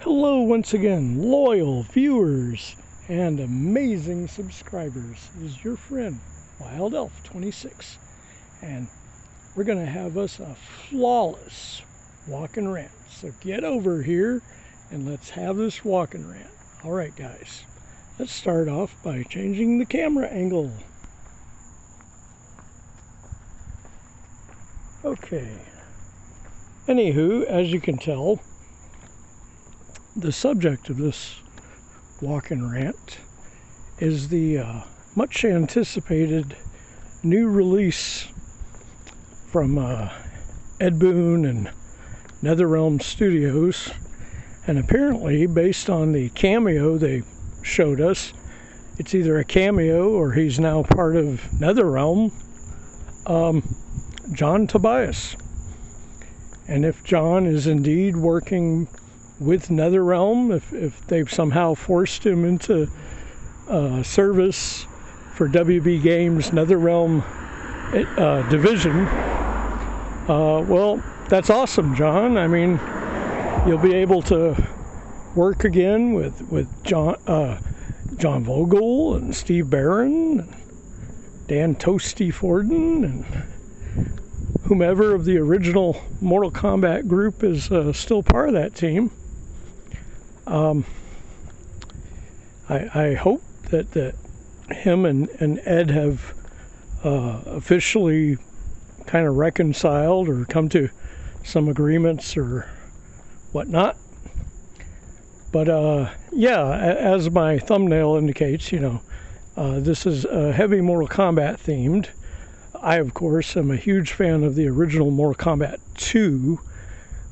Hello once again, loyal viewers and amazing subscribers. This is your friend, Wild Elf 26, and we're going to have us a flawless walk and rant. So get over here and let's have this walk and rant. All right, guys, let's start off by changing the camera angle. Okay. Anywho, as you can tell, the subject of this walk and rant is the much anticipated new release from Ed Boon and NetherRealm Studios, and apparently based on the cameo they showed us, it's either a cameo or he's now part of NetherRealm, John Tobias. And if John is indeed working with NetherRealm, if they've somehow forced him into service for WB Games NetherRealm division, well, that's awesome, John. I mean, you'll be able to work again with John Vogel and Steve Barron, and Dan Toasty Forden, and whomever of the original Mortal Kombat group is still part of that team. I hope that him and Ed have officially kind of reconciled or come to some agreements or whatnot. But yeah, as my thumbnail indicates, this is heavy Mortal Kombat themed. I, of course, am a huge fan of the original Mortal Kombat 2,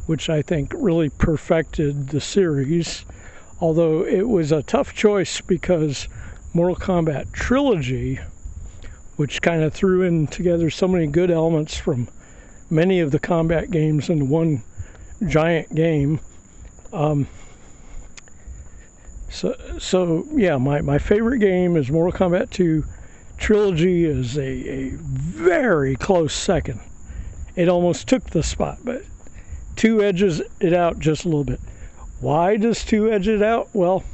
which I think really perfected the series, although it was a tough choice because Mortal Kombat Trilogy, which kind of threw in together so many good elements from many of the combat games into one giant game. So yeah, my favorite game is Mortal Kombat 2. Trilogy is a very close second. It almost took the spot, but 2 edges it out just a little bit. Why does 2 edge it out? Well,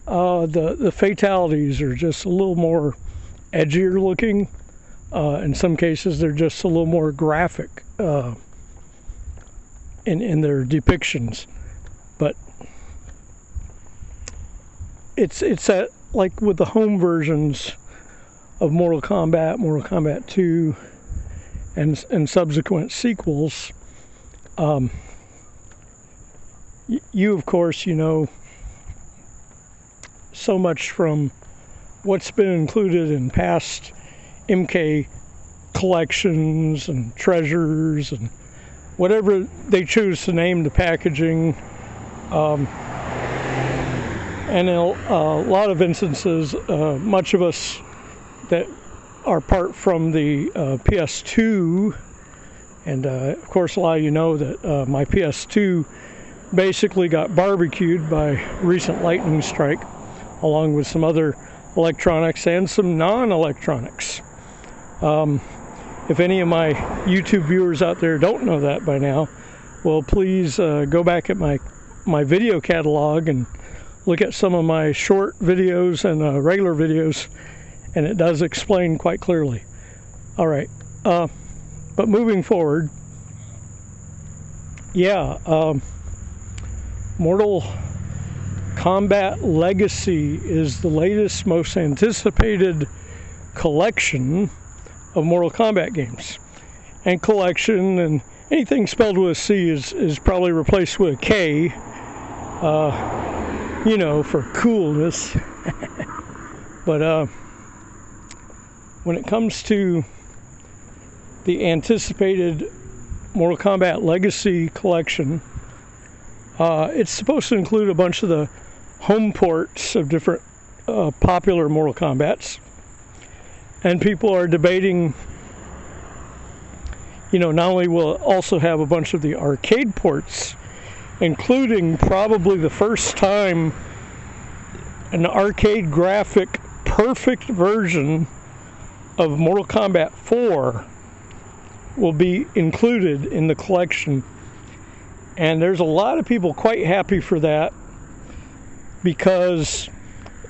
the fatalities are just a little more edgier looking. In some cases, they're just a little more graphic in their depictions. But it's at, like with the home versions of Mortal Kombat 2, and subsequent sequels. You, of course, so much from what's been included in past MK collections and treasures and whatever they choose to name the packaging. And in a lot of instances, much of us that are part from the PS2, and of course a lot of you know that my PS2 basically got barbecued by recent lightning strike, along with some other electronics and some non-electronics. If any of my YouTube viewers out there don't know that by now, well, please go back at my video catalog and look at some of my short videos and regular videos, and it does explain quite clearly. All right, but moving forward, yeah, Mortal Kombat Legacy is the latest, most anticipated collection of Mortal Kombat games. And collection, and anything spelled with a C is probably replaced with a K, for coolness. But when it comes to the anticipated Mortal Kombat Legacy collection, it's supposed to include a bunch of the home ports of different popular Mortal Kombats. And people are debating, not only will it also have a bunch of the arcade ports, including probably the first time an arcade graphic perfect version of Mortal Kombat 4 will be included in the collection. And there's a lot of people quite happy for that, because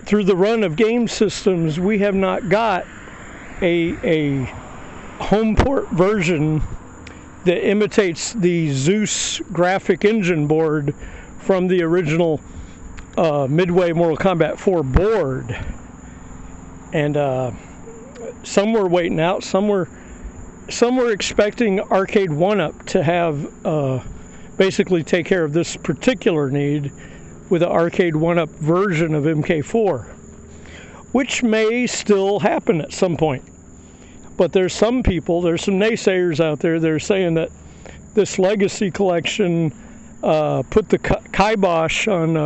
through the run of game systems, we have not got a home port version that imitates the Zeus graphic engine board from the original Midway Mortal Kombat 4 board. And some were waiting out, some were expecting Arcade 1-Up to have basically take care of this particular need with an Arcade 1-Up version of MK4, which may still happen at some point. But there's some naysayers out there that are saying that this Legacy Collection put the kibosh on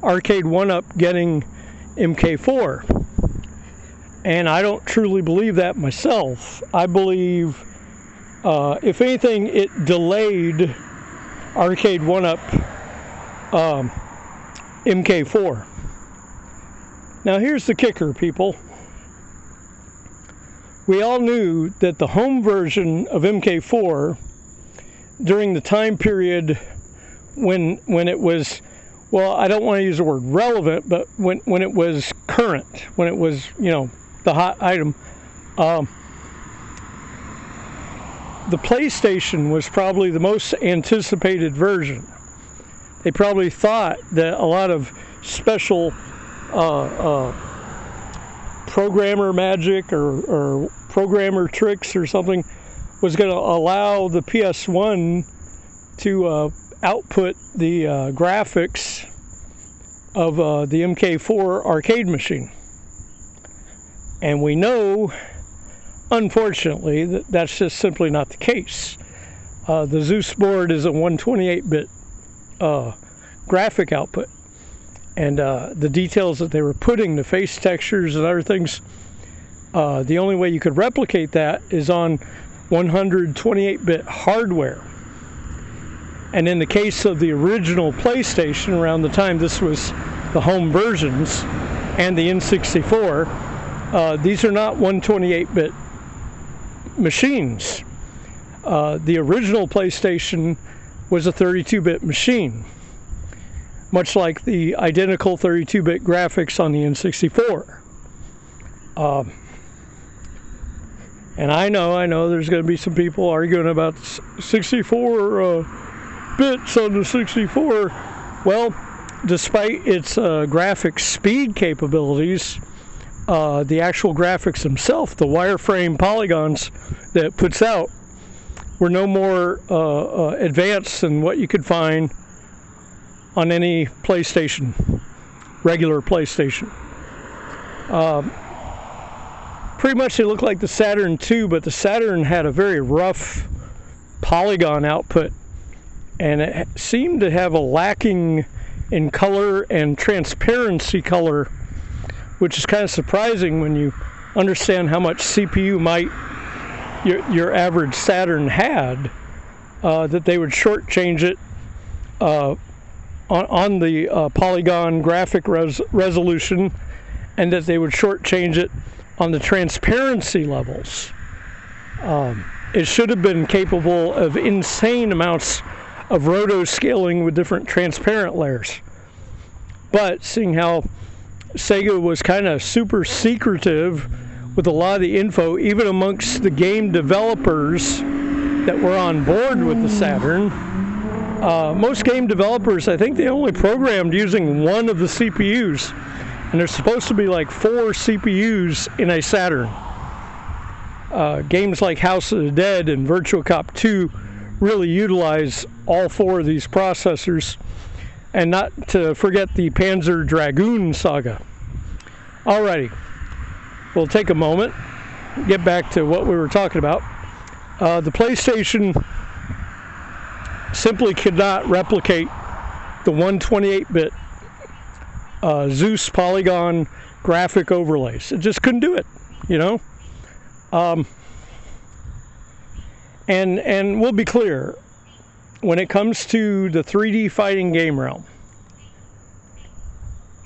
Arcade 1-Up getting MK4. And I don't truly believe that myself. I believe, if anything, it delayed Arcade 1-Up MK4. Now here's the kicker, people. We all knew that the home version of MK4, during the time period when it was, well, I don't want to use the word relevant, but when it was current, when it was, the hot item, the PlayStation was probably the most anticipated version. They probably thought that a lot of special programmer magic or programmer tricks or something was going to allow the PS1 to output the graphics of the MK4 arcade machine. And we know, unfortunately, that that's just simply not the case. The Zeus board is a 128-bit graphic output. And the details that they were putting, the face textures and other things, the only way you could replicate that is on 128-bit hardware. And in the case of the original PlayStation, around the time this was the home versions, and the N64, these are not 128-bit machines. The original PlayStation was a 32-bit machine, much like the identical 32-bit graphics on the N64. And I know there's going to be some people arguing about 64 bits on the 64. Well, despite its graphic speed capabilities, the actual graphics themselves, the wireframe polygons that it puts out, were no more advanced than what you could find on any PlayStation, regular PlayStation. Pretty much they look like the Saturn II, but the Saturn had a very rough polygon output, and it seemed to have a lacking in color and transparency color, which is kind of surprising when you understand how much CPU your average Saturn had, that they would shortchange it on the polygon graphic resolution, and that they would shortchange it on the transparency levels. It should have been capable of insane amounts of roto-scaling with different transparent layers. But seeing how Sega was kind of super secretive with a lot of the info, even amongst the game developers that were on board with the Saturn, most game developers, I think they only programmed using one of the CPUs, and there's supposed to be like 4 CPUs in a Saturn. Games like House of the Dead and Virtua Cop 2 really utilize all 4 of these processors, and not to forget the Panzer Dragoon saga. Alrighty, we'll take a moment, get back to what we were talking about. The PlayStation simply could not replicate the 128-bit Zeus polygon graphic overlays. It just couldn't do it, And we'll be clear, when it comes to the 3D fighting game realm,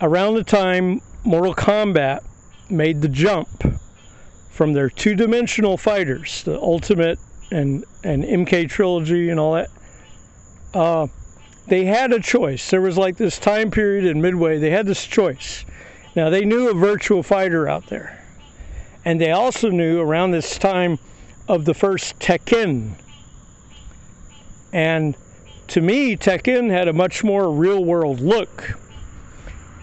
around the time Mortal Kombat made the jump from their two-dimensional fighters, the Ultimate and MK Trilogy and all that, they had a choice. There was like this time period in Midway, they had this choice. Now, they knew a Virtua Fighter out there. And they also knew around this time of the first Tekken. And to me, Tekken had a much more real-world look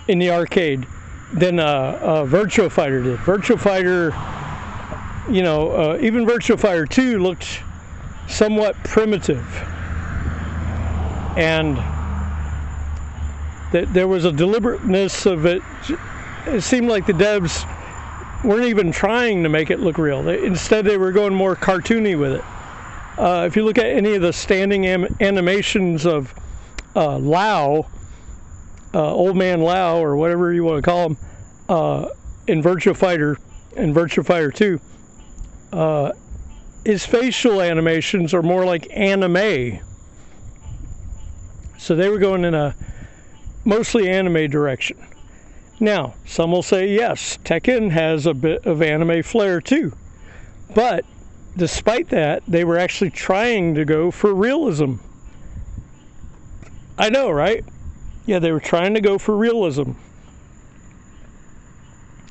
in the arcade than Virtua Fighter did. Virtua Fighter, even Virtua Fighter 2 looked somewhat primitive. And there was a deliberateness of it. It seemed like the devs weren't even trying to make it look real. Instead, they were going more cartoony with it. If you look at any of the standing animations of Lau, Old Man Lau, or whatever you want to call him, in Virtua Fighter and Virtua Fighter 2, his facial animations are more like anime. So they were going in a mostly anime direction. Now, some will say, yes, Tekken has a bit of anime flair too. But despite that, they were actually trying to go for realism. I know, right? Yeah, they were trying to go for realism.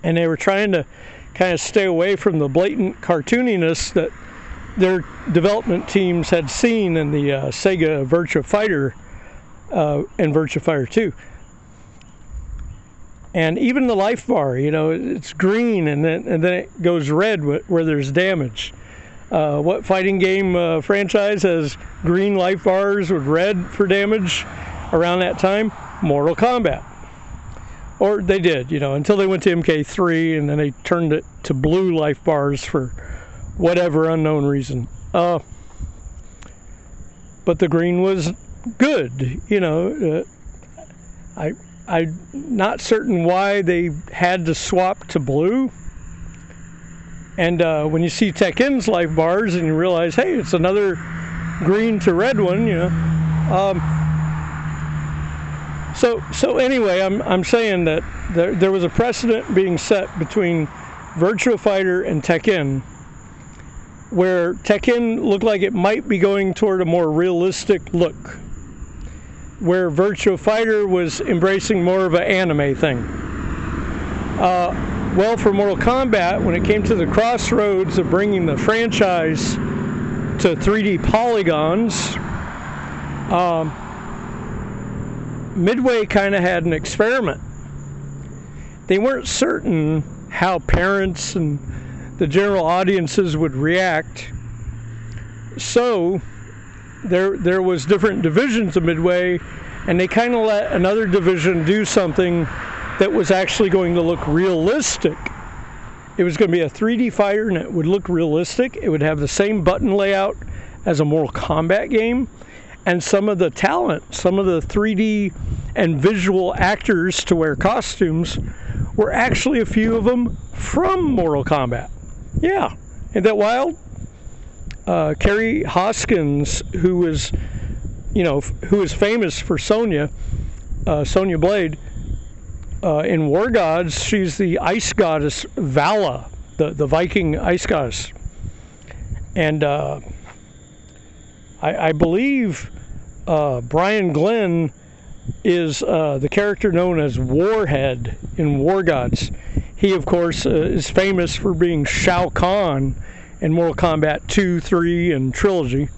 And they were trying to kind of stay away from the blatant cartooniness that their development teams had seen in the Sega Virtua Fighter and Virtua Fighter 2. And even the life bar, it's green and then it goes red where there's damage. What fighting game franchise has green life bars with red for damage around that time? Mortal Kombat. Or they did, until they went to MK3 and then they turned it to blue life bars for whatever unknown reason. But the green was good, I'm not certain why they had to swap to blue. And when you see Tekken's life bars and you realize, hey, it's another green to red one, So anyway, I'm saying that there was a precedent being set between Virtua Fighter and Tekken, where Tekken looked like it might be going toward a more realistic look, where Virtua Fighter was embracing more of an anime thing. Well, for Mortal Kombat, when it came to the crossroads of bringing the franchise to 3D polygons, Midway kind of had an experiment. They weren't certain how parents and the general audiences would react, so there was different divisions of Midway, and they kind of let another division do something that was actually going to look realistic. It was going to be a 3D fighter, and it would look realistic. It would have the same button layout as a Mortal Kombat game, and some of the talent, some of the 3D and visual actors to wear costumes were actually a few of them from Mortal Kombat. Yeah, isn't that wild? Carrie Hoskins, who is famous for Sonya Blade, in War Gods, she's the ice goddess Vala, the Viking ice goddess. And I believe Brian Glenn is the character known as Warhead in War Gods. He, of course, is famous for being Shao Kahn in Mortal Kombat 2, 3, and Trilogy.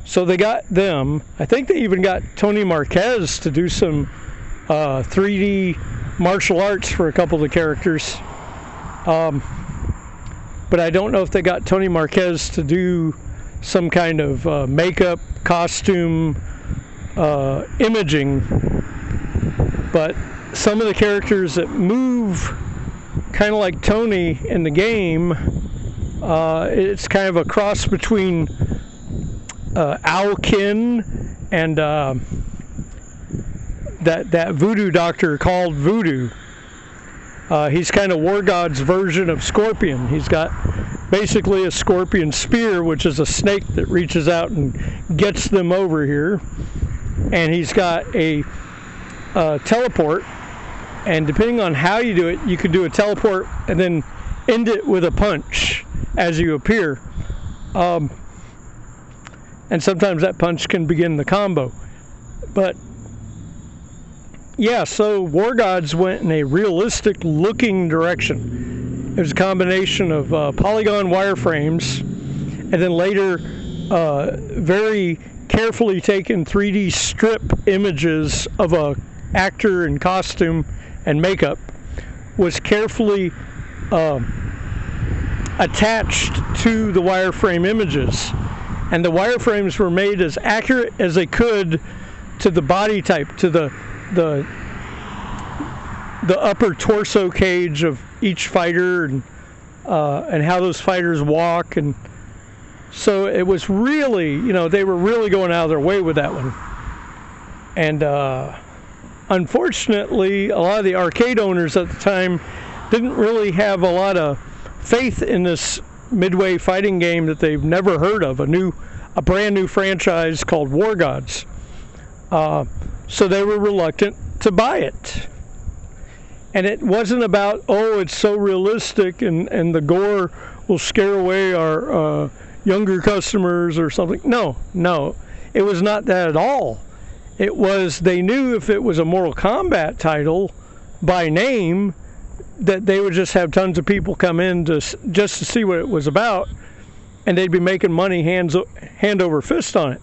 So they got them. I think they even got Tony Marquez to do some 3D martial arts for a couple of the characters. But I don't know if they got Tony Marquez to do some kind of makeup, costume, imaging. But some of the characters that move kind of like Tony in the game, it's kind of a cross between Owlkin and that voodoo doctor called Voodoo. He's kind of War God's version of Scorpion. He's got basically a scorpion spear, which is a snake that reaches out and gets them over here. And he's got a teleport, and depending on how you do it, you could do a teleport and then end it with a punch as you appear. and sometimes that punch can begin the combo. But yeah, so War Gods went in a realistic looking direction. It was a combination of polygon wireframes, and then later very carefully taken 3D strip images of a actor in costume and makeup was carefully attached to the wireframe images, and the wireframes were made as accurate as they could to the body type, to the upper torso cage of each fighter, and how those fighters walk. And so it was really, they were really going out of their way with that one. And unfortunately, a lot of the arcade owners at the time didn't really have a lot of faith in this midway fighting game that they've never heard of, a brand new franchise called War Gods. So they were reluctant to buy it. And it wasn't about, it's so realistic and the gore will scare away our younger customers or something. No, it was not that at all. It was, they knew if it was a Mortal Kombat title by name, that they would just have tons of people come in just to see what it was about, and they'd be making money hand over fist on it.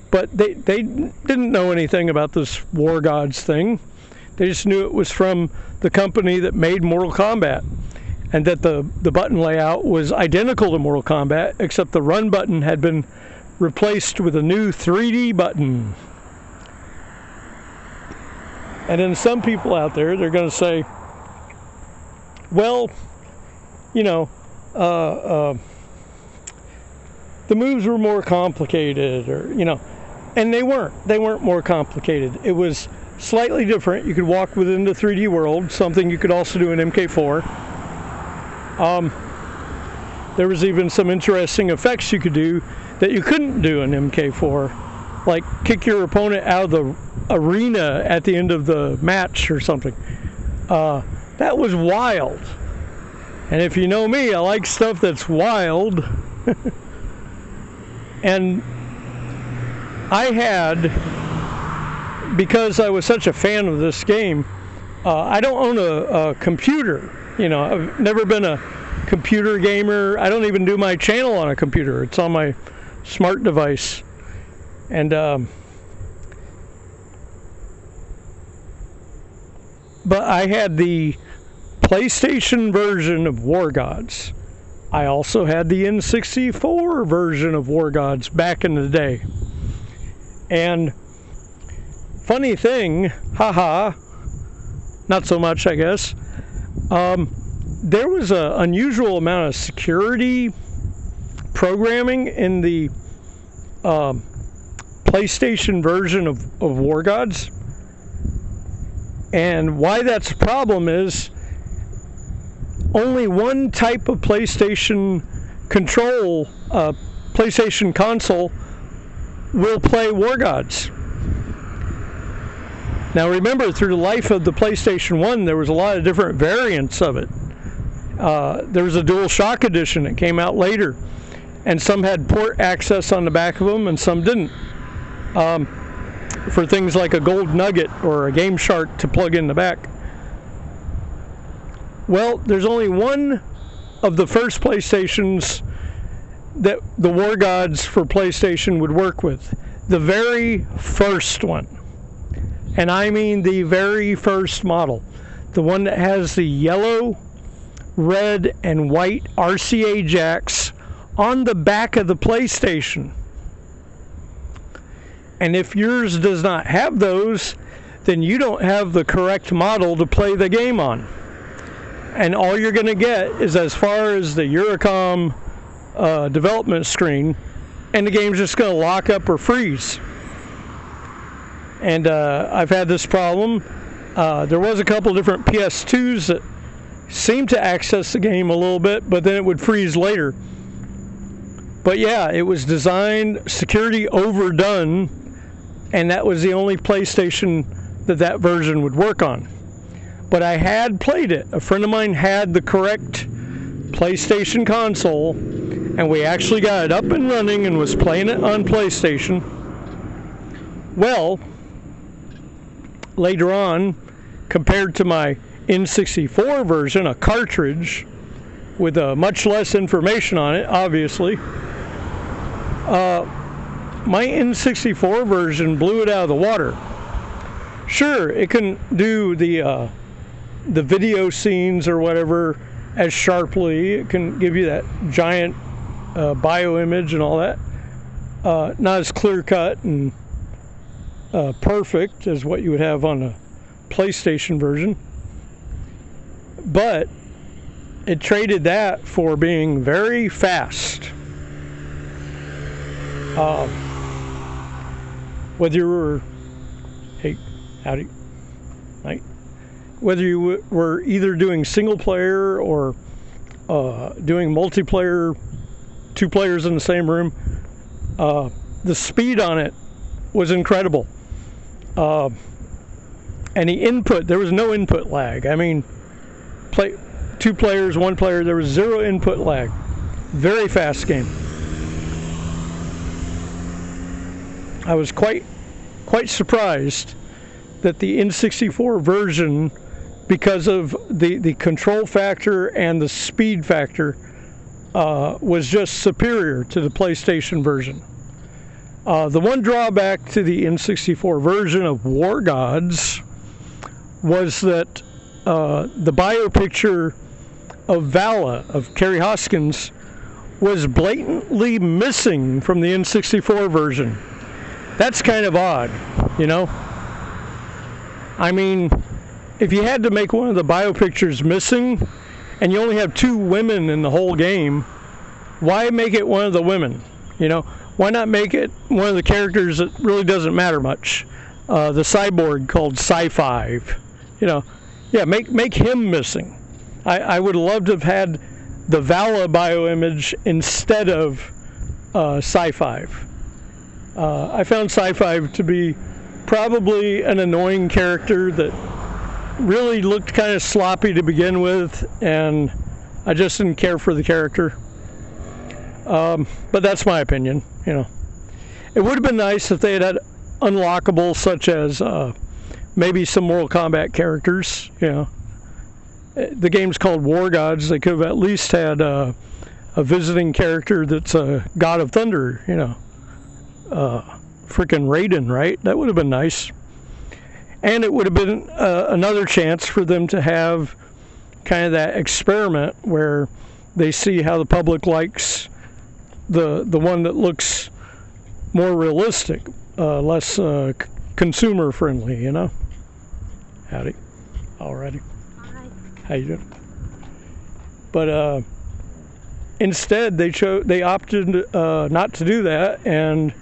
But they didn't know anything about this War Gods thing. They just knew it was from the company that made Mortal Kombat, and that the button layout was identical to Mortal Kombat, except the run button had been replaced with a new 3D button. And then some people out there, they're going to say, well, the moves were more complicated, or, and they weren't more complicated. It was slightly different. You could walk within the 3D world, something you could also do in MK4. There was even some interesting effects you could do that you couldn't do in MK4, like kick your opponent out of the arena at the end of the match or something. That was wild. And if you know me, I like stuff that's wild. And I had, because I was such a fan of this game, I don't own a computer. I've never been a computer gamer. I don't even do my channel on a computer. It's on my smart device. And but I had the PlayStation version of War Gods. I also had the N64 version of War Gods back in the day. And funny thing, not so much, I guess, there was an unusual amount of security programming in the PlayStation version of War Gods. And why that's a problem is only one type of PlayStation control, PlayStation console, will play War Gods. Now remember, through the life of the PlayStation 1, there was a lot of different variants of it. There was a DualShock edition that came out later, and some had port access on the back of them and some didn't. For things like a Gold Nugget or a Game Shark to plug in the back. Well, there's only one of the first PlayStations that the War Gods for PlayStation would work with. The very first one. And I mean the very first model. The one that has the yellow, red, and white RCA jacks on the back of the PlayStation. And if yours does not have those, then you don't have the correct model to play the game on. And all you're going to get is as far as the Eurocom development screen, and the game's just going to lock up or freeze. And I've had this problem. There was a couple different PS2s that seemed to access the game a little bit, but then it would freeze later. But yeah, it was designed, security overdone, and that was the only PlayStation that version would work on. But I had played it. A friend of mine had the correct PlayStation console, and we actually got it up and running and was playing it on PlayStation. Well, later on, compared to my N64 version, a cartridge with much less information on it, obviously, my N64 version blew it out of the water. Sure, it can do the video scenes or whatever as sharply. It can give you that giant bio image and all that. Not as clear cut and perfect as what you would have on a PlayStation version. But it traded that for being very fast. Whether you were, hey, howdy, night. Whether you were either doing single player or doing multiplayer, 2 players in the same room, the speed on it was incredible. And the input, there was no input lag. I mean, 2 players, 1 player, there was 0 input lag. Very fast game. I was quite surprised that the N64 version, because of the control factor and the speed factor, was just superior to the PlayStation version. The one drawback to the N64 version of War Gods was that the bio picture of Vala, of Carrie Hoskins, was blatantly missing from the N64 version. That's kind of odd, you know? I mean, if you had to make one of the bio pictures missing, and you only have 2 women in the whole game, why make it one of the women? You know, why not make it one of the characters that really doesn't matter much? The cyborg called Sci-5. You know, yeah, make him missing. I would love to have had the Vala bio image instead of Sci-5. I found Sci-5 to be probably an annoying character that really looked kind of sloppy to begin with, and I just didn't care for the character. But that's my opinion, you know. It would have been nice if they had unlockables such as maybe some Mortal Kombat characters, you know. The game's called War Gods. They could have at least had a visiting character that's a God of Thunder, you know. Frickin' Raiden, right? That would have been nice. And it would have been another chance for them to have kind of that experiment where they see how the public likes the one that looks more realistic, less consumer friendly, you know. Howdy. Alrighty. Hi. How you doing? But instead they opted not to do that, and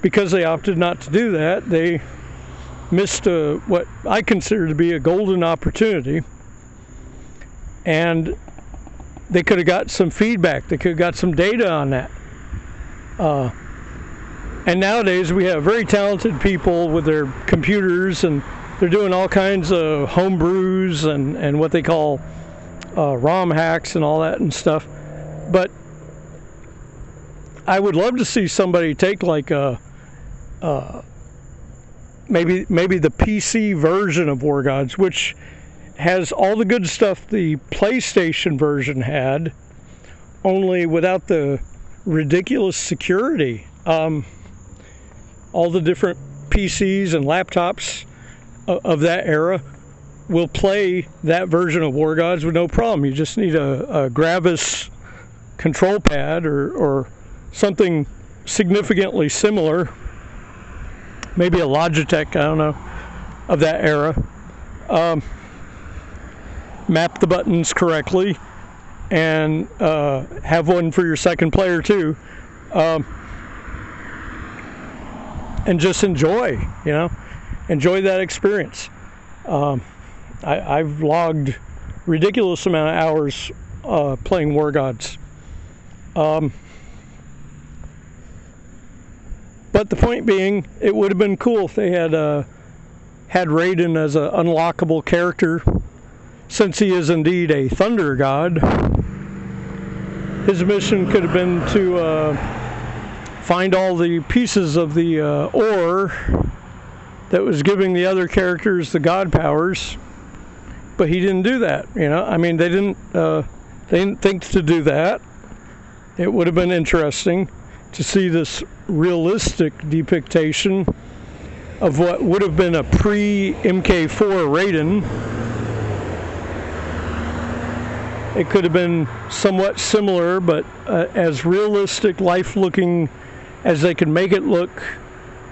because they opted not to do that, they missed what I consider to be a golden opportunity. And they could have got some feedback. They could have got some data on that. And nowadays we have very talented people with their computers, and they're doing all kinds of home brews and what they call ROM hacks and all that and stuff. But I would love to see somebody take like maybe the PC version of War Gods, which has all the good stuff the PlayStation version had, only without the ridiculous security. All the different PCs and laptops of that era will play that version of War Gods with no problem. You just need a Gravis control pad or something significantly similar, maybe a Logitech, I don't know, of that era. Map the buttons correctly and have one for your second player too, and just enjoy that experience. I've logged ridiculous amount of hours playing War Gods. But the point being, it would have been cool if they had Raiden as an unlockable character, since he is indeed a thunder god. his mission could have been to find all the pieces of the ore that was giving the other characters the god powers, but he didn't do that. I mean, they didn't think to do that. It would have been interesting to see this realistic depiction of what would have been a pre-MK4 Raiden. It could have been somewhat similar, but as realistic, life-looking as they could make it look,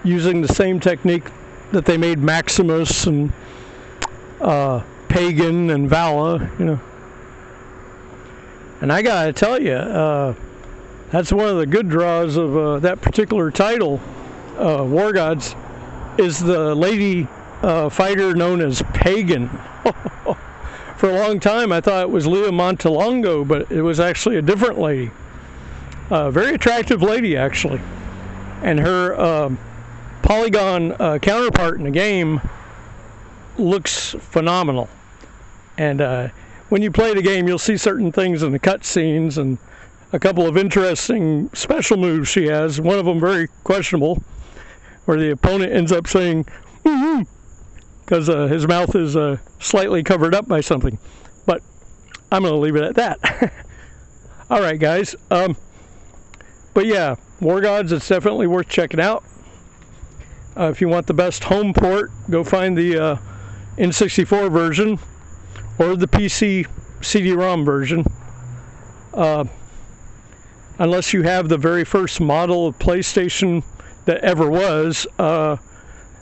using the same technique that they made Maximus and Pagan and Vala, And I gotta tell you, that's one of the good draws of that particular title, War Gods, is the lady fighter known as Pagan. For a long time, I thought it was Leah Montalongo, but it was actually a different lady. Very attractive lady, actually. And her polygon counterpart in the game looks phenomenal. And when you play the game, you'll see certain things in the cutscenes and a couple of interesting special moves she has. One of them very questionable, where the opponent ends up saying, because his mouth is slightly covered up by something. But I'm going to leave it at that. All right, guys. But yeah, War Gods, it's definitely worth checking out. If you want the best home port, go find the N64 version or the PC CD-ROM version. Unless you have the very first model of PlayStation that ever was,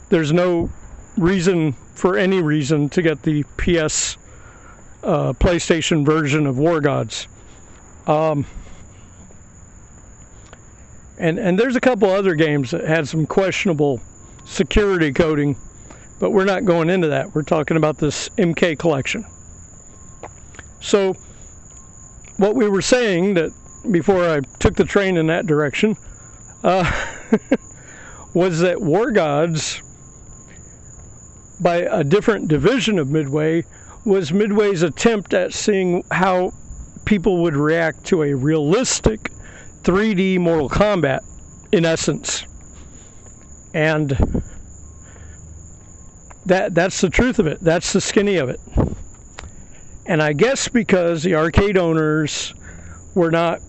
there's no reason for any reason to get the PS PlayStation version of War Gods. And there's a couple other games that had some questionable security coding, but we're not going into that. We're talking about this MK collection. So what we were saying, that before I took the train in that direction, was that War Gods, by a different division of Midway, was Midway's attempt at seeing how people would react to a realistic 3D Mortal Kombat, in essence. And that's the truth of it. That's the skinny of it. And I guess because the arcade owners were not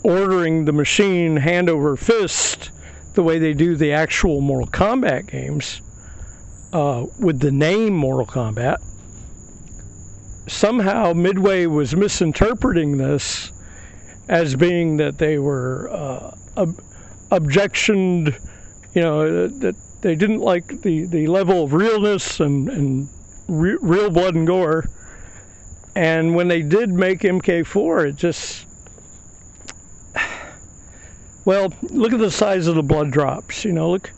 ordering the machine hand over fist the way they do the actual Mortal Kombat games, with the name Mortal Kombat, somehow Midway was misinterpreting this as being that they were objectioned, that they didn't like the level of realness and real blood and gore. And when they did make MK4, it just, well, look at the size of the blood drops. Look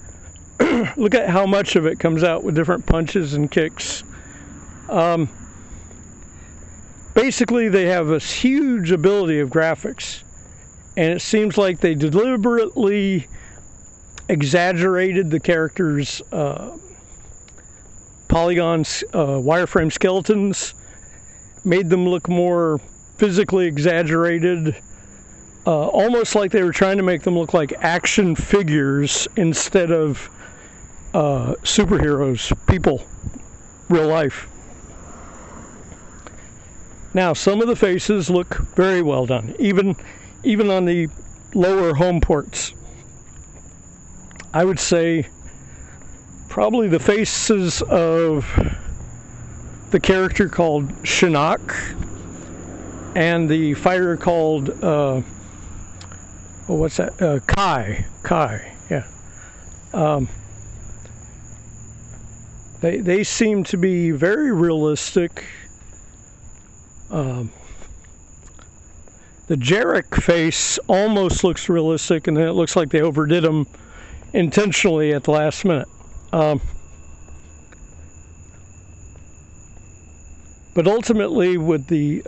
at how much of it comes out with different punches and kicks. Basically, they have this huge ability of graphics, and it seems like they deliberately exaggerated the characters' polygons, wireframe skeletons, made them look more physically exaggerated, almost like they were trying to make them look like action figures instead of superheroes, people, real life. Now, some of the faces look very well done, even on the lower home ports. I would say probably the faces of the character called Shinnok and the fighter called Kai, yeah. They seem to be very realistic. The Jarek face almost looks realistic, and then it looks like they overdid him intentionally at the last minute. But ultimately, with the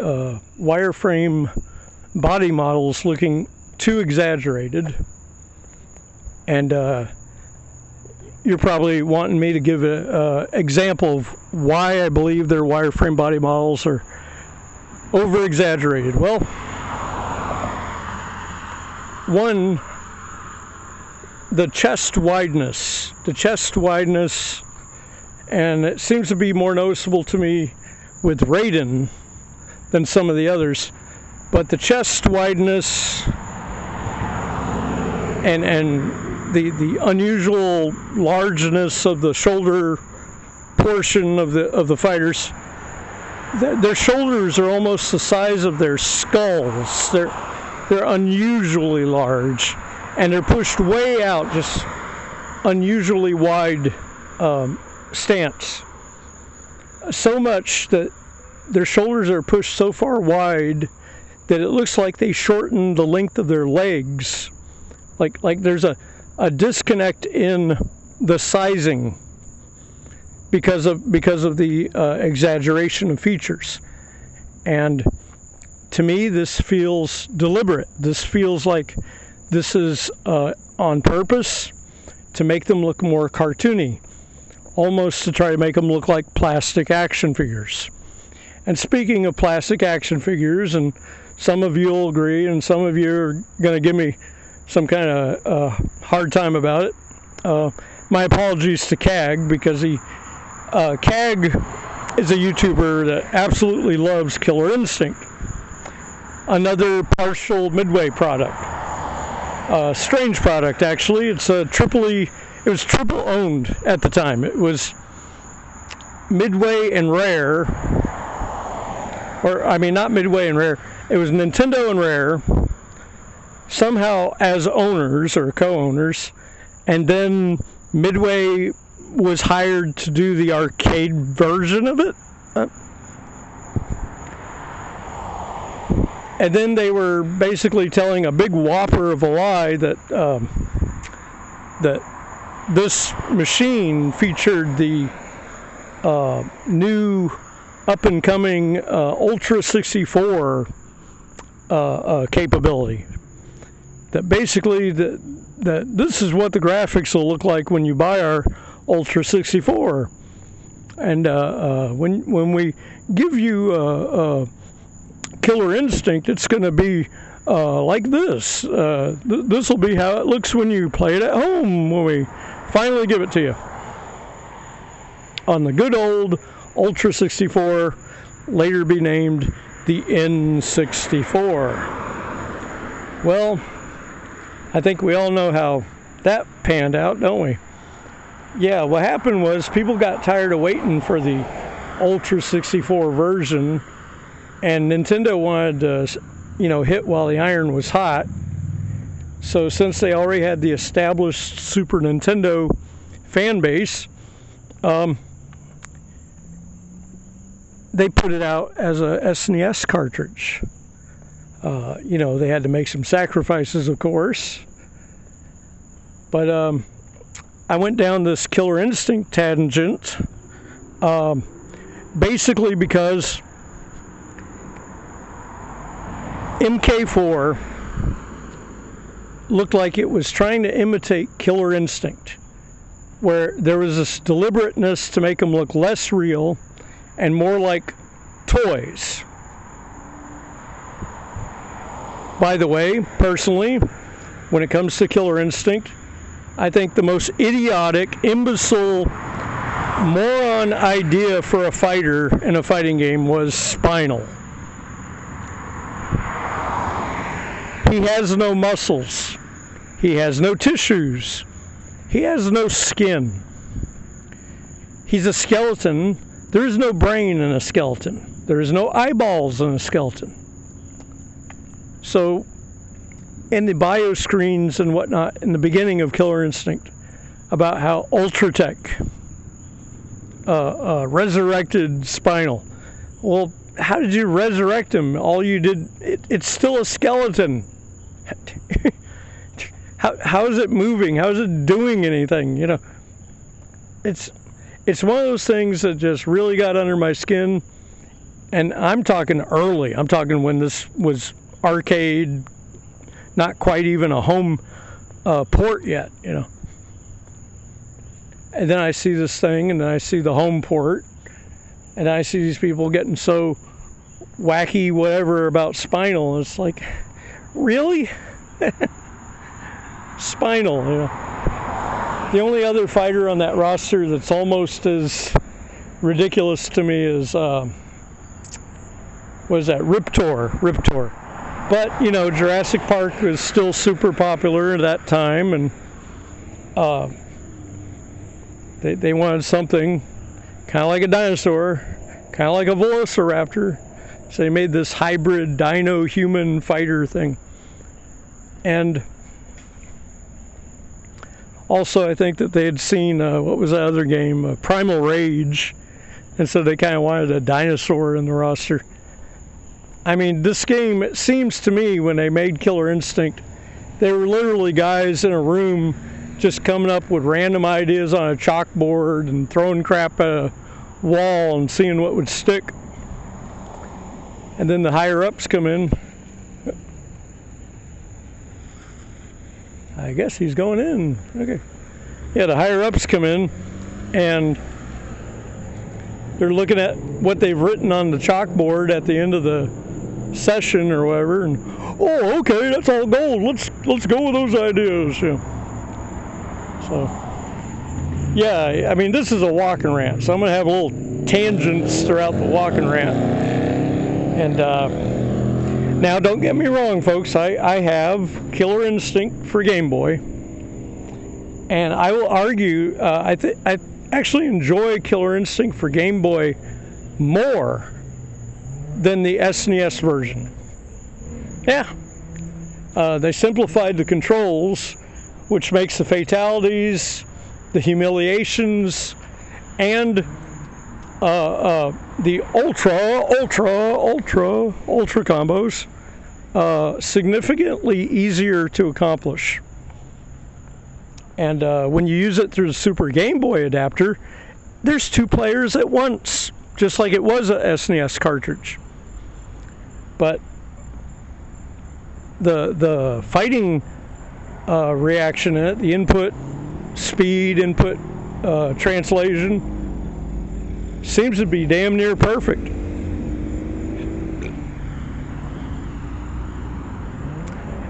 wireframe body models looking too exaggerated, and you're probably wanting me to give an example of why I believe their wireframe body models are over-exaggerated. Well, one, the chest wideness, and it seems to be more noticeable to me with Raiden than some of the others. But the chest wideness and the unusual largeness of the shoulder portion of the fighters, their shoulders are almost the size of their skulls. They're unusually large, and they're pushed way out, just unusually wide stance. So much that their shoulders are pushed so far wide that it looks like they shorten the length of their legs. Like there's a disconnect in the sizing because of the exaggeration of features. And to me, this feels deliberate. This feels like this is on purpose to make them look more cartoony, almost to try to make them look like plastic action figures. And speaking of plastic action figures, and some of you will agree, and some of you are going to give me some kind of hard time about it. My apologies to CAG, because CAG is a YouTuber that absolutely loves Killer Instinct, another partial Midway product. Strange product, actually. It was triple owned at the time. It was Midway and Rare, not Midway and Rare. It was Nintendo and Rare, somehow as owners or co-owners, and then Midway was hired to do the arcade version of it. And then they were basically telling a big whopper of a lie that this machine featured the new up-and-coming Ultra 64 capability. That basically that this is what the graphics will look like when you buy our Ultra 64, and when we give you Killer Instinct, it's going to be like this. This will be how it looks when you play it at home when we finally give it to you on the good old Ultra 64, later be named the N64. Well, I think we all know how that panned out, don't we? Yeah, what happened was people got tired of waiting for the Ultra 64 version, and Nintendo wanted to, hit while the iron was hot. So since they already had the established Super Nintendo fan base, they put it out as a SNES cartridge. They had to make some sacrifices, of course. But I went down this Killer Instinct tangent, basically because MK4 looked like it was trying to imitate Killer Instinct, where there was this deliberateness to make them look less real and more like toys. By the way, personally, when it comes to Killer Instinct, I think the most idiotic, imbecile, moron idea for a fighter in a fighting game was Spinal. He has no muscles. He has no tissues. He has no skin. He's a skeleton. There is no brain in a skeleton. There is no eyeballs in a skeleton. So, in the bio screens and whatnot in the beginning of Killer Instinct, about how Ultratech resurrected Spinal. Well, how did you resurrect him? All you did, it's still a skeleton. How is it moving? How is it doing anything? It's one of those things that just really got under my skin. And I'm talking early. I'm talking when this was arcade, not quite even a home port yet, And then I see this thing, and then I see the home port, and I see these people getting so wacky whatever about Spinal. It's like, really? Spinal, you know. The only other fighter on that roster that's almost as ridiculous to me is, what is that? Riptor. But, you know, Jurassic Park was still super popular at that time, and they wanted something kind of like a dinosaur, kind of like a velociraptor. So they made this hybrid dino-human fighter thing. And also, I think that they had seen, what was that other game? Primal Rage. And so they kind of wanted a dinosaur in the roster. I mean, this game, it seems to me, when they made Killer Instinct, they were literally guys in a room just coming up with random ideas on a chalkboard and throwing crap at a wall and seeing what would stick. And then the higher-ups come in. I guess he's going in. Okay. Yeah, the higher-ups come in, and they're looking at what they've written on the chalkboard at the end of the session or whatever, and oh, okay, that's all gold. Let's go with those ideas. Yeah. So, yeah, I mean, this is a walking rant, so I'm gonna have little tangents throughout the walking rant. And now, don't get me wrong, folks. I have Killer Instinct for Game Boy, and I will argue I actually enjoy Killer Instinct for Game Boy more than the SNES version. Yeah, they simplified the controls, which makes the fatalities, the humiliations, and the ultra combos significantly easier to accomplish. And when you use it through the Super Game Boy adapter, there's 2 players at once, just like it was a SNES cartridge. But the fighting reaction in it, the input speed, input translation, seems to be damn near perfect.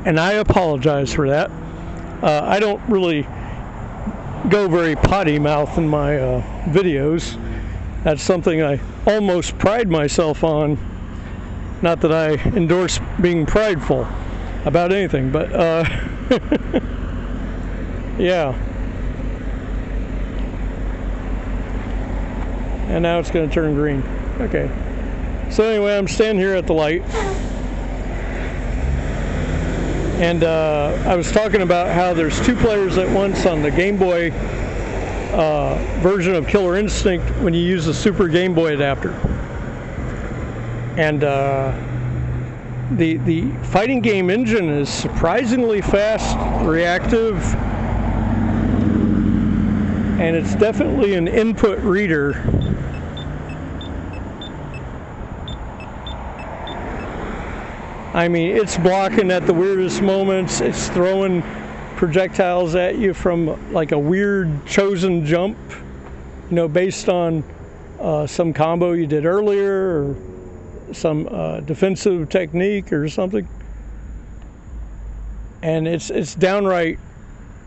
And I apologize for that. I don't really go very potty mouth in my videos. That's something I almost pride myself on. Not that I endorse being prideful about anything, but yeah. And now it's going to turn green. Okay. So anyway, I'm standing here at the light. And I was talking about how there's 2 players at once on the Game Boy version of Killer Instinct when you use the Super Game Boy adapter. And the fighting game engine is surprisingly fast, reactive, and it's definitely an input reader. I mean, it's blocking at the weirdest moments. It's throwing projectiles at you from like a weird chosen jump, you know, based on some combo you did earlier or some defensive technique or something. And it's downright,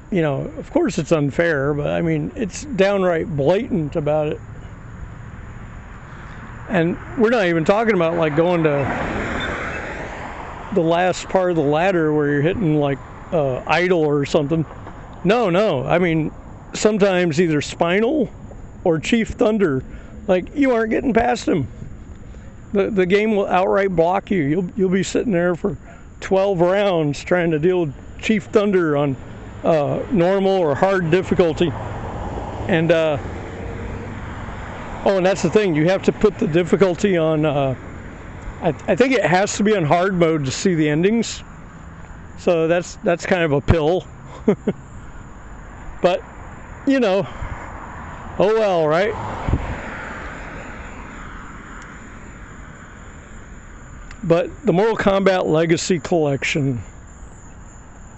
you know, of course it's unfair, but I mean, it's downright blatant about it. And we're not even talking about like going to the last part of the ladder where you're hitting like idle or something. No. I mean, sometimes either Spinal or Chief Thunder, like you aren't getting past him. The game will outright block you. You'll be sitting there for 12 rounds trying to deal with Chief Thunder on normal or hard difficulty. And and that's the thing. You have to put the difficulty on. I think it has to be on hard mode to see the endings. So that's kind of a pill. But, you know, oh well, right? But the Mortal Kombat Legacy Collection.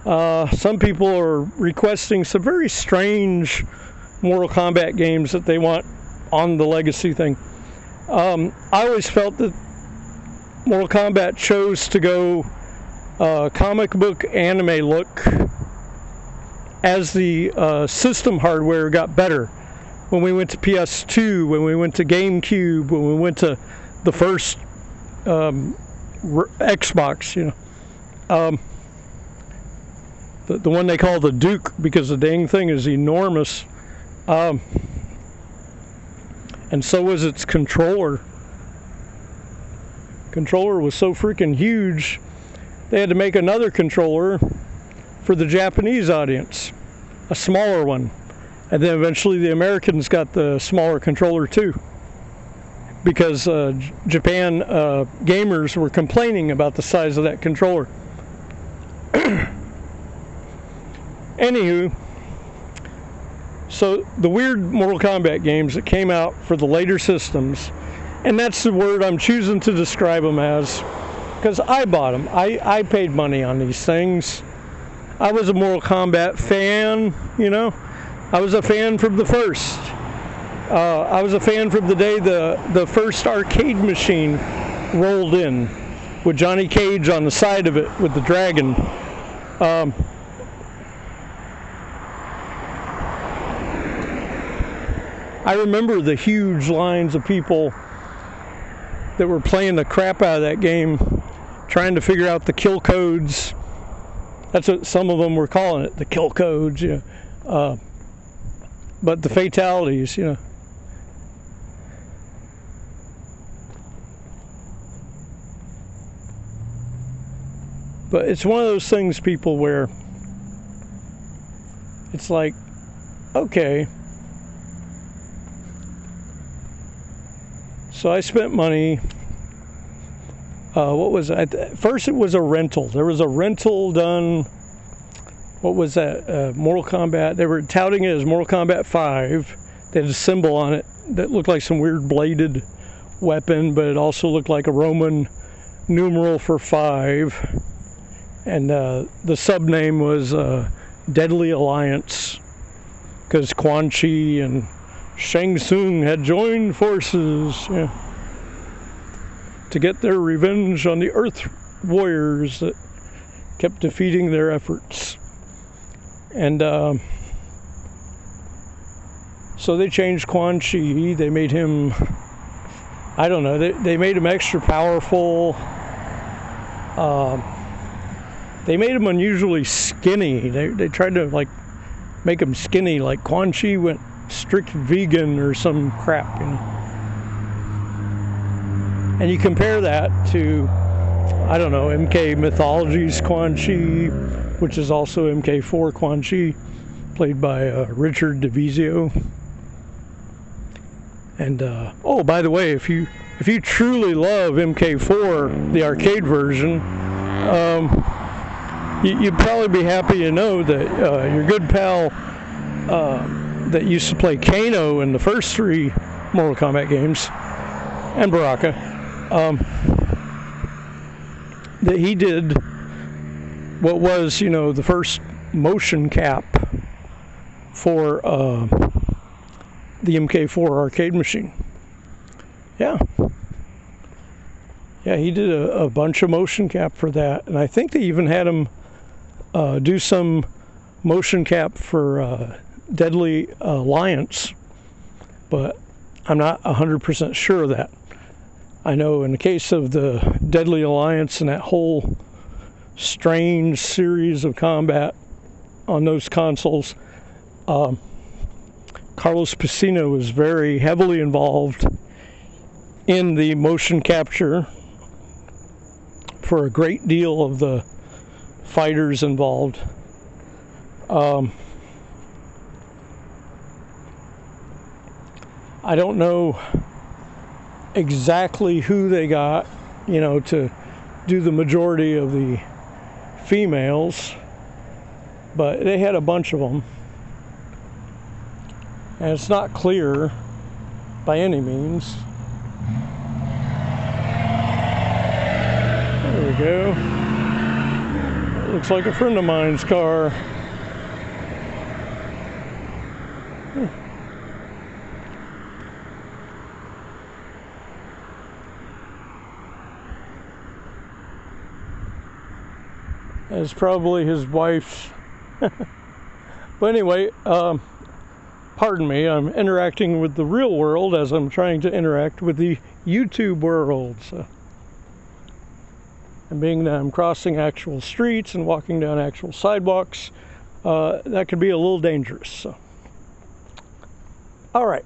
Some people are requesting some very strange Mortal Kombat games that they want on the Legacy thing. I always felt that Mortal Kombat chose to go comic book anime look as the system hardware got better. When we went to PS2, when we went to GameCube, when we went to the first Xbox, the one they call the Duke, because the dang thing is enormous, and so was its controller. Controller was so freaking huge, they had to make another controller for the Japanese audience, a smaller one. And then eventually the Americans got the smaller controller too, because Japan gamers were complaining about the size of that controller. Anywho, so the weird Mortal Kombat games that came out for the later systems, and that's the word I'm choosing to describe them as, because I bought them. I paid money on these things. I was a Mortal Kombat fan, I was a fan from the first. I was a fan from the day the first arcade machine rolled in with Johnny Cage on the side of it with the dragon. I remember the huge lines of people that were playing the crap out of that game, trying to figure out the kill codes. That's what some of them were calling it, the kill codes. But the fatalities, But it's one of those things, people, where it's like, okay, so I spent money. What was it? First, it was a rental. There was a rental done. What was that? Mortal Kombat. They were touting it as Mortal Kombat 5. They had a symbol on it that looked like some weird bladed weapon, but it also looked like a Roman numeral for 5. And the sub-name was Deadly Alliance, because Quan Chi and Shang Tsung had joined forces to get their revenge on the Earth warriors that kept defeating their efforts. And so they changed Quan Chi. They made him, I don't know, they made him extra powerful. They made him unusually skinny. They tried to make him skinny, like Quan Chi went strict vegan or some crap, And you compare that to, I don't know, MK Mythology's Quan Chi, which is also MK4 Quan Chi, played by Richard DeVizio. And oh, by the way, if you truly love MK4, the arcade version, you'd probably be happy to know that your good pal that used to play Kano in the first 3 Mortal Kombat games, and Baraka, that he did what was, the first motion cap for the MK4 arcade machine. Yeah, he did a bunch of motion cap for that, and I think they even had him do some motion cap for Deadly Alliance, but I'm not 100% sure of that. I know in the case of the Deadly Alliance and that whole strange series of combat on those consoles, Carlos Pacino was very heavily involved in the motion capture for a great deal of the fighters involved. I don't know exactly who they got, to do the majority of the females, but they had a bunch of them. And it's not clear by any means. There we go. It looks like a friend of mine's car. It's probably his wife's But anyway, pardon me, I'm interacting with the real world as I'm trying to interact with the YouTube world. So, and being that I'm crossing actual streets and walking down actual sidewalks, that could be a little dangerous. So, all right.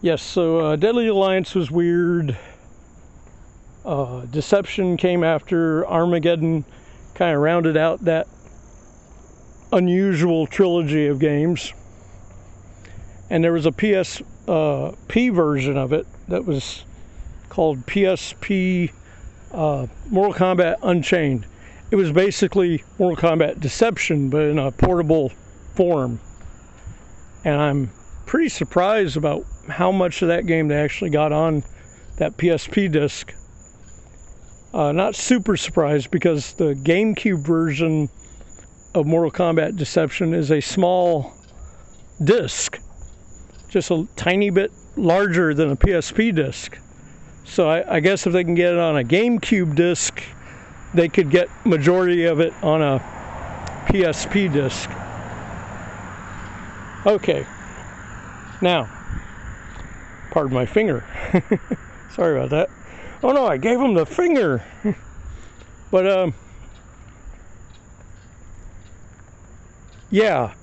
Yes, so Deadly Alliance was weird. Deception came after. Armageddon kind of rounded out that unusual trilogy of games. And there was a PSP version of it that was called PSP Mortal Kombat Unchained. It was basically Mortal Kombat Deception, but in a portable form. And I'm pretty surprised about how much of that game they actually got on that PSP disc. Not super surprised, because the GameCube version of Mortal Kombat Deception is a small disc, just a tiny bit larger than a PSP disc. So I guess if they can get it on a GameCube disc, they could get majority of it on a PSP disc. Okay, now, pardon my finger. Sorry about that. Oh no, I gave him the finger. But yeah.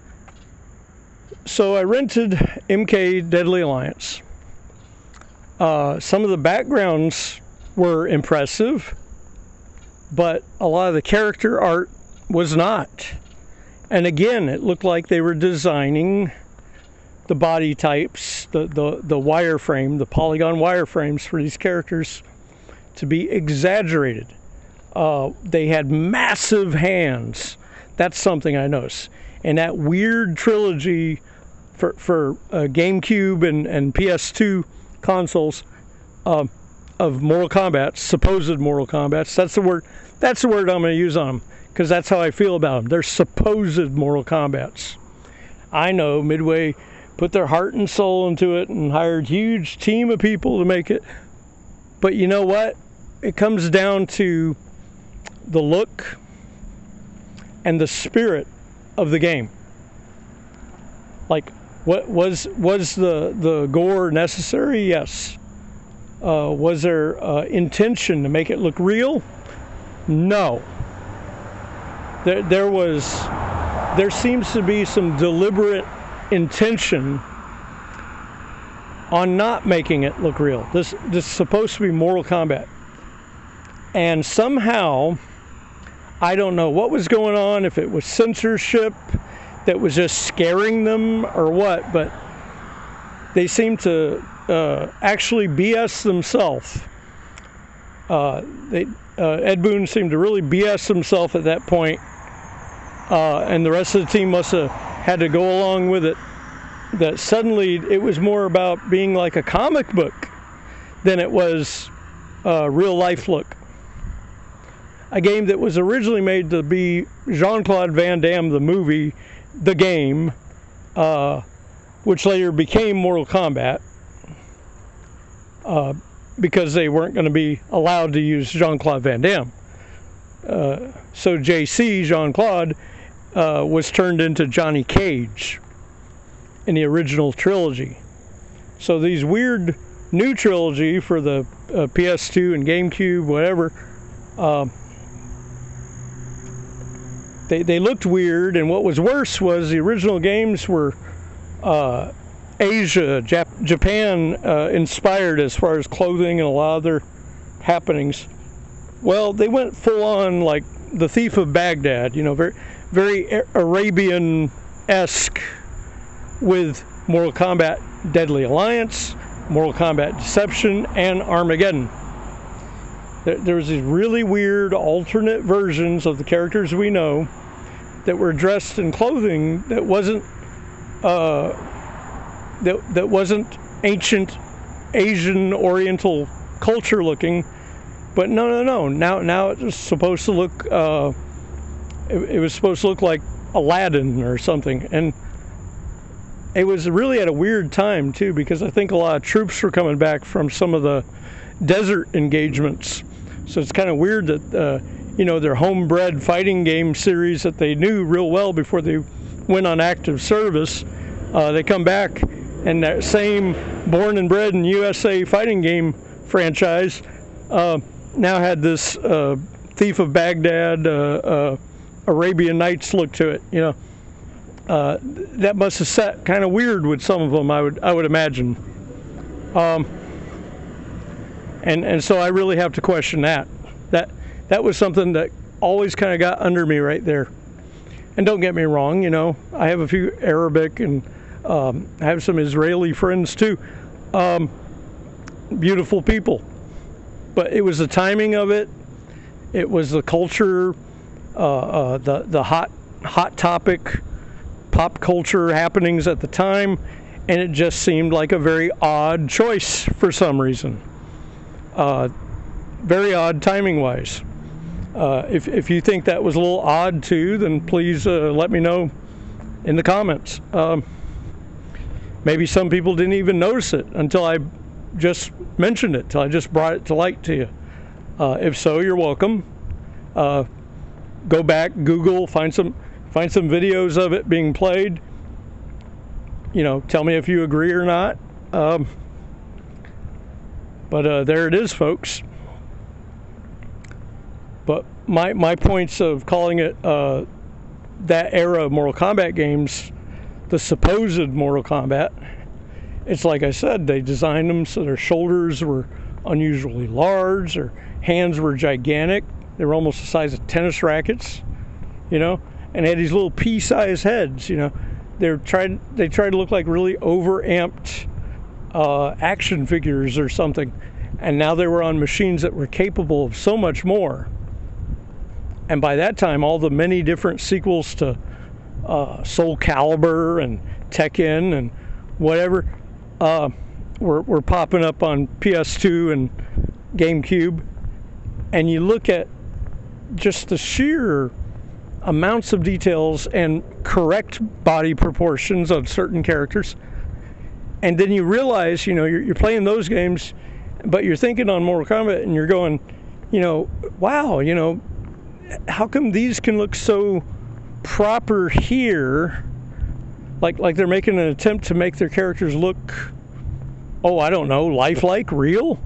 So I rented MK Deadly Alliance. Some of the backgrounds were impressive, but a lot of the character art was not. And again, it looked like they were designing the body types, the wireframe, the polygon wireframes for these characters to be exaggerated. They had massive hands. That's something I noticed. And that weird trilogy for GameCube and PS2 consoles of Mortal Kombat, supposed Mortal Kombats. That's the word I'm going to use on them, because that's how I feel about them. They're supposed Mortal Kombats. I know Midway put their heart and soul into it and hired a huge team of people to make it. But you know what? It comes down to the look and the spirit of the game. Like, what was the gore necessary? Yes. Was there intention to make it look real? No. There seems to be some deliberate intention on not making it look real. This is supposed to be Mortal Kombat. And somehow, I don't know what was going on, if it was censorship that was just scaring them or what, but they seem to actually BS themselves. Ed Boon seemed to really BS himself at that point, and the rest of the team must have had to go along with it. That suddenly it was more about being like a comic book than it was real life look. A game that was originally made to be Jean-Claude Van Damme, the movie, the game, which later became Mortal Kombat, because they weren't going to be allowed to use Jean-Claude Van Damme. So JC, Jean-Claude, was turned into Johnny Cage in the original trilogy. So these weird new trilogy for the PS2 and GameCube, whatever, they looked weird, and what was worse was the original games were Asia, Japan inspired as far as clothing and a lot of their happenings. Well, they went full on like the Thief of Baghdad, very, very Arabian-esque with Mortal Kombat Deadly Alliance, Mortal Kombat Deception, and Armageddon. There was these really weird alternate versions of the characters we know that were dressed in clothing that wasn't that wasn't ancient Asian Oriental culture looking. But no. Now it was supposed to look. It was supposed to look like Aladdin or something, and it was really at a weird time too, because I think a lot of troops were coming back from some of the desert engagements. So it's kind of weird that their homebred fighting game series that they knew real well before they went on active service. They come back, and that same born and bred in USA fighting game franchise now had this Thief of Baghdad, Arabian Nights look to it. That must have sat kind of weird with some of them, I would imagine. And so I really have to question that. That was something that always kind of got under me right there. And don't get me wrong, I have a few Arabic and I have some Israeli friends too. Beautiful people. But it was the timing of it. It was the culture, the hot topic, pop culture happenings at the time, and it just seemed like a very odd choice for some reason. Very odd timing-wise. If you think that was a little odd too, then please let me know in the comments. Maybe some people didn't even notice it until I just mentioned it, till I just brought it to light to you. If so, you're welcome. Go back, Google, find some videos of it being played. Tell me if you agree or not. But there it is, folks. But my points of calling it that era of Mortal Kombat games, the supposed Mortal Kombat, it's like I said, they designed them so their shoulders were unusually large, their hands were gigantic, they were almost the size of tennis rackets, and had these little pea-sized heads, They tried to look like really overamped action figures or something, and now they were on machines that were capable of so much more. And by that time, all the many different sequels to Soul Calibur and Tekken and whatever were popping up on PS2 and GameCube. And you look at just the sheer amounts of details and correct body proportions of certain characters. And then you realize, you're playing those games, but you're thinking on Mortal Kombat and you're going, wow, how come these can look so proper here? Like they're making an attempt to make their characters look, I don't know, lifelike, real?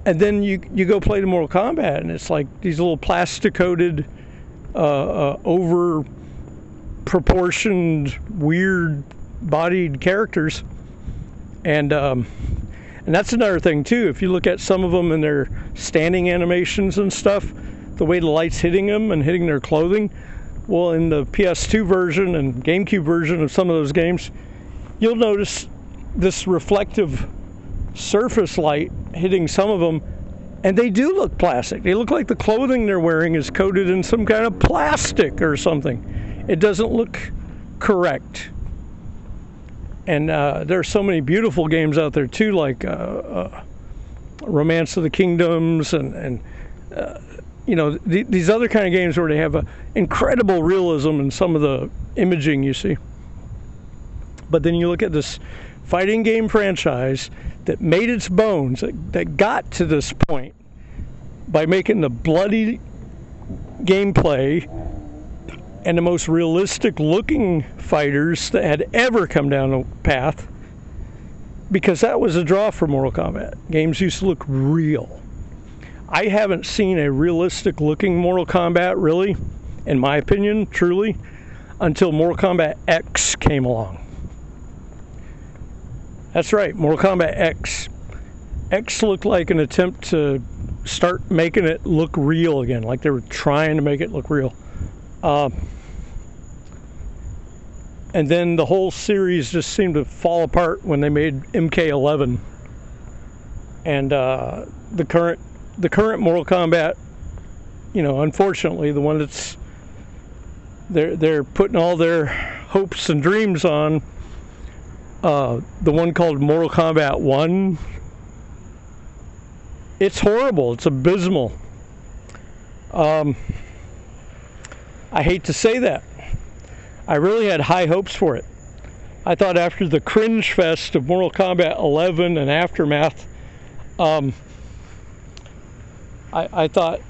And then you go play the Mortal Kombat and it's like these little plastic-coated, over proportioned, weird bodied characters. And that's another thing too. If you look at some of them in their standing animations and stuff, the way the light's hitting them and hitting their clothing, well, in the PS2 version and GameCube version of some of those games, you'll notice this reflective surface light hitting some of them, and they do look plastic. They look like the clothing they're wearing is coated in some kind of plastic or something. It doesn't look correct. And there are so many beautiful games out there too, like Romance of the Kingdoms and these other kind of games where they have an incredible realism in some of the imaging you see. But then you look at this fighting game franchise that made its bones, that got to this point by making the bloody gameplay and the most realistic looking fighters that had ever come down the path, because that was a draw for Mortal Kombat. Games used to look real. I haven't seen a realistic looking Mortal Kombat, really, in my opinion, truly, until Mortal Kombat X came along. That's right, Mortal Kombat X. X looked like an attempt to start making it look real again, like they were trying to make it look real. And then the whole series just seemed to fall apart when they made MK11. And the current Mortal Kombat, unfortunately, the one that's they're putting all their hopes and dreams on, the one called Mortal Kombat 1. It's horrible. It's abysmal. I hate to say that. I really had high hopes for it. I thought after the cringe fest of Mortal Kombat 11 and Aftermath, I thought,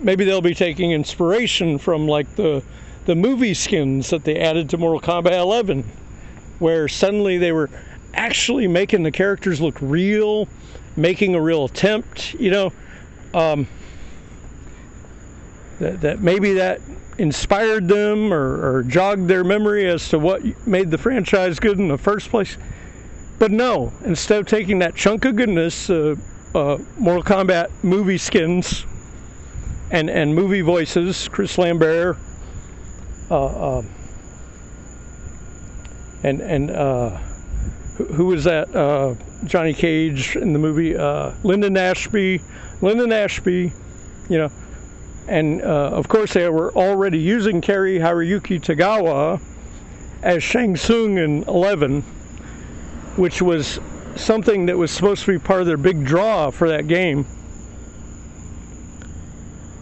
maybe they'll be taking inspiration from like the movie skins that they added to Mortal Kombat 11, where suddenly they were actually making the characters look real, making a real attempt, that maybe that inspired them or jogged their memory as to what made the franchise good in the first place. But no, instead of taking that chunk of goodness, Mortal Kombat movie skins and movie voices, Chris Lambert, who was that? Johnny Cage in the movie, Lyndon Ashby, and of course they were already using Cary Hiroyuki Tagawa as Shang Tsung in 11, which was something that was supposed to be part of their big draw for that game.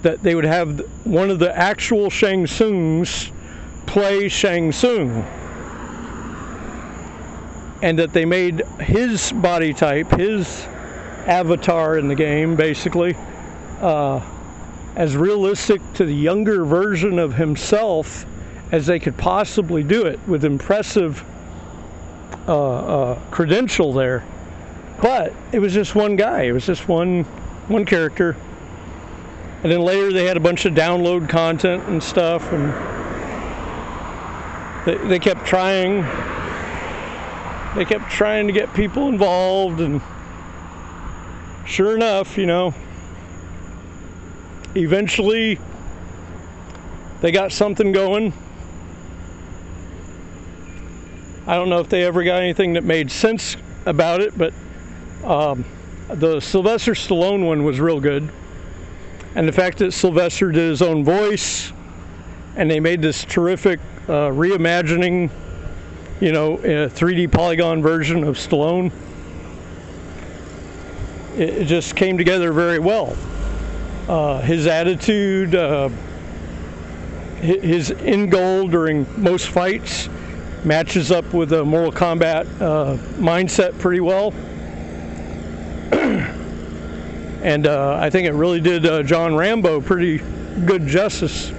That they would have one of the actual Shang Tsungs play Shang Tsung. And that they made his body type, his avatar in the game, basically, as realistic to the younger version of himself as they could possibly do it, with impressive credential there. But it was just one guy. It was just one character. And then later they had a bunch of download content and stuff, and they kept trying. They kept trying to get people involved, and sure enough, eventually they got something going. I don't know if they ever got anything that made sense about it, but the Sylvester Stallone one was real good. And the fact that Sylvester did his own voice, and they made this terrific reimagining, a 3D polygon version of Stallone. It just came together very well. His attitude, his end goal during most fights matches up with a Mortal Kombat mindset pretty well. And I think it really did John Rambo pretty good justice.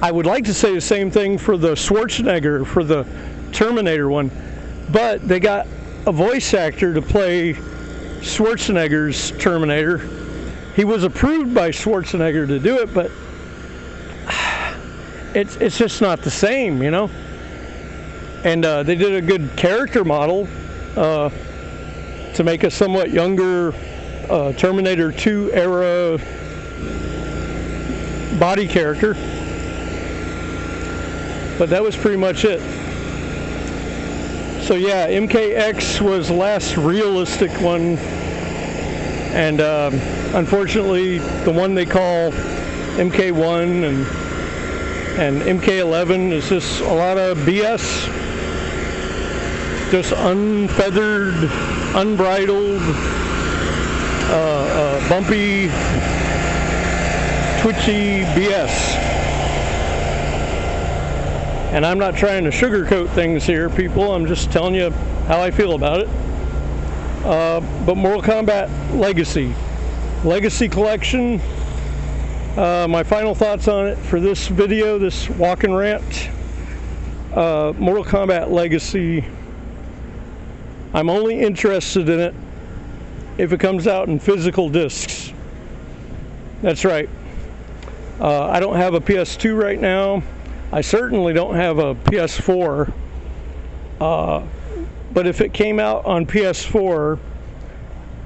I would like to say the same thing for the Schwarzenegger, for the Terminator one, but they got a voice actor to play Schwarzenegger's Terminator. He was approved by Schwarzenegger to do it, but it's just not the same, And they did a good character model to make a somewhat younger Terminator 2 era body character. But that was pretty much it. So yeah, MKX was the last realistic one, and unfortunately the one they call MK1 and MK11 is just a lot of BS, just unfeathered, unbridled, bumpy, twitchy BS. And I'm not trying to sugarcoat things here, people. I'm just telling you how I feel about it. But Mortal Kombat Legacy Collection. My final thoughts on it for this video, this walk and rant. Mortal Kombat Legacy. I'm only interested in it if it comes out in physical discs. That's right. I don't have a PS2 right now. I certainly don't have a PS4, but if it came out on PS4,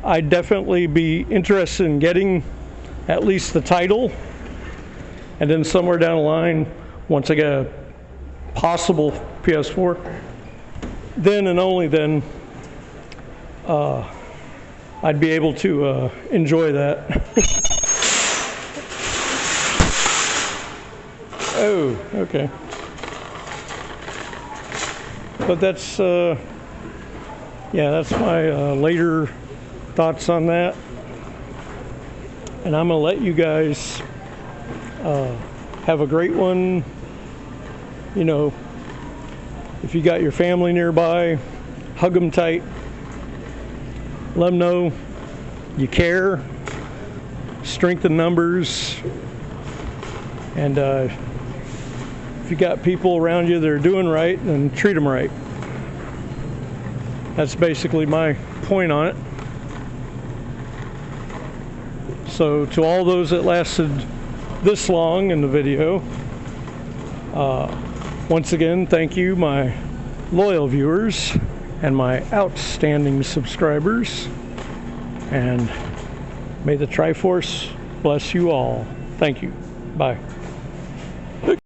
I'd definitely be interested in getting at least the title, and then somewhere down the line, once I get a possible PS4, then and only then, I'd be able to enjoy that. Oh, okay. But that's, that's my later thoughts on that. And I'm going to let you guys have a great one. If you got your family nearby, hug them tight. Let them know you care. Strength in numbers. And if you got people around you that are doing right, then treat them right. That's basically my point on it. So to all those that lasted this long in the video, once again, thank you, my loyal viewers and my outstanding subscribers, and may the Triforce bless you all. Thank you. Bye.